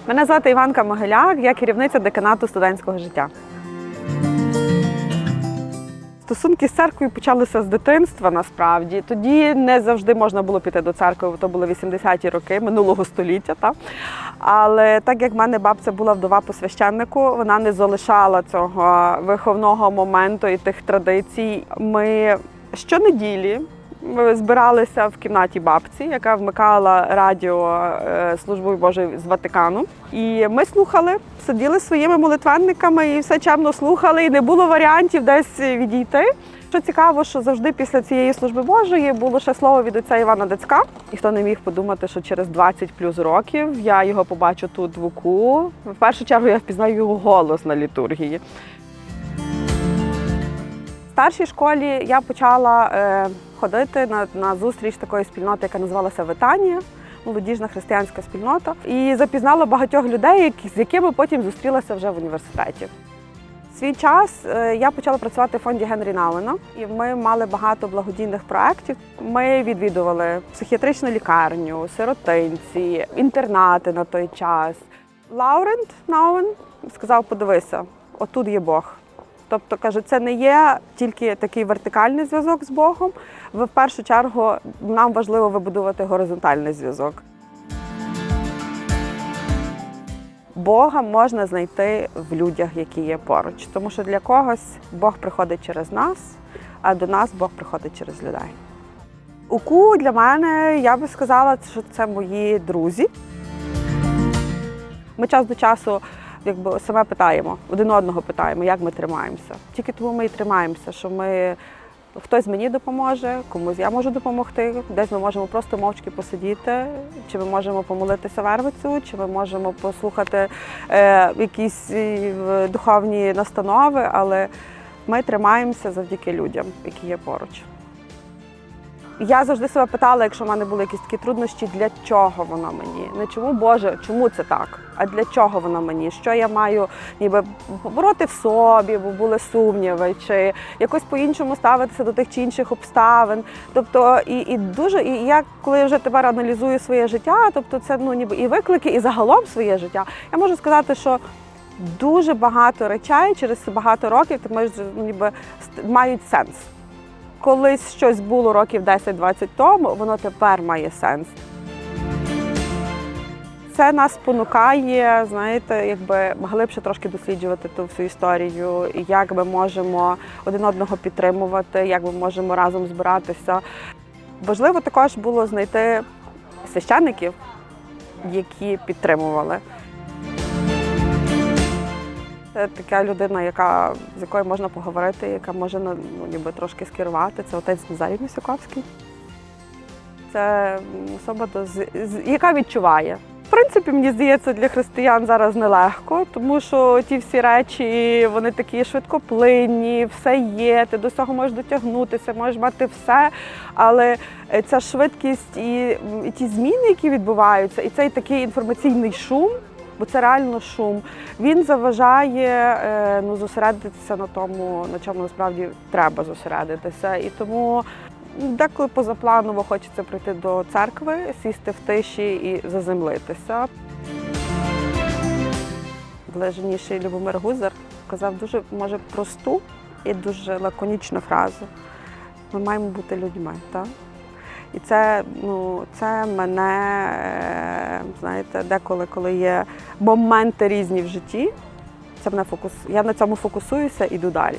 Мене звати Іванка Могиляк, я керівниця деканату студентського життя. Стосунки з церквою почалися з дитинства, насправді. Тоді не завжди можна було піти до церкви, бо то були 80-ті роки минулого століття. Та? Але так як в мене бабця була вдова по священнику, вона не залишала цього виховного моменту і тих традицій. Ми щонеділі збиралися в кімнаті бабці, яка вмикала радіо Службою Божою з Ватикану. І ми слухали, сиділи своїми молитвенниками і все чемно слухали, і не було варіантів десь відійти. Що цікаво, що завжди після цієї служби Божої було ще слово від отця Івана Дацька. І хто не міг подумати, що через 20 плюс років я його побачу тут в УКУ. В першу чергу я впізнаю його голос на літургії. В старшій школі я почала ходити на зустріч такої спільноти, яка називалася Витанія, молодіжна християнська спільнота. І запізнала багатьох людей, з якими потім зустрілася вже в університеті. В свій час я почала працювати в фонді Генрі Науена, і ми мали багато благодійних проєктів. Ми відвідували психіатричну лікарню, сиротинці, інтернати на той час. Лаурент Науен сказав: подивися, отут є Бог. Тобто, каже, це не є тільки такий вертикальний зв'язок з Богом, в першу чергу нам важливо вибудувати горизонтальний зв'язок. Бога можна знайти в людях, які є поруч, тому що для когось Бог приходить через нас, а до нас Бог приходить через людей. УКУ для мене, я би сказала, що це мої друзі. Ми час до часу саме питаємо, один одного питаємо, як ми тримаємося. Тільки тому ми і тримаємося, що хтось мені допоможе, комусь я можу допомогти, десь ми можемо просто мовчки посидіти, чи ми можемо помолитися вервицю, чи ми можемо послухати якісь духовні настанови, але ми тримаємося завдяки людям, які є поруч. Я завжди себе питала, якщо в мене були якісь такі труднощі, для чого воно мені? Не чому, Боже, чому це так? А для чого воно мені? Що я маю ніби побороти в собі, бо були сумніви, чи якось по-іншому ставитися до тих чи інших обставин. Тобто, і я, коли вже тепер аналізую своє життя, тобто це ніби і виклики, і загалом своє життя, я можу сказати, що дуже багато речей через багато років ніби мають сенс. Колись щось було років 10-20 тому, воно тепер має сенс. Це нас спонукає, знаєте, глибше трошки досліджувати ту всю історію, як ми можемо один одного підтримувати, як ми можемо разом збиратися. Важливо також було знайти священників, які підтримували. Це така людина, з якою можна поговорити, яка може ніби трошки скерувати. Це отець Назарій Місюковський. Це особа, яка відчуває. В принципі, мені здається, для християн зараз нелегко, тому що ті всі речі, вони такі швидкоплинні, все є, ти до цього можеш дотягнутися, можеш мати все, але ця швидкість і ті зміни, які відбуваються, і цей такий інформаційний шум, бо це реально шум, він заважає зосередитися на тому, на чому насправді треба зосередитися. І тому деколи позапланово хочеться прийти до церкви, сісти в тиші і заземлитися. Блаженніший Любомир Гузар казав дуже, може, просту і дуже лаконічну фразу: ми маємо бути людьми. Так? І це мене, знаєте, деколи, коли є моменти різні в житті, я на цьому фокусуюся і йду далі.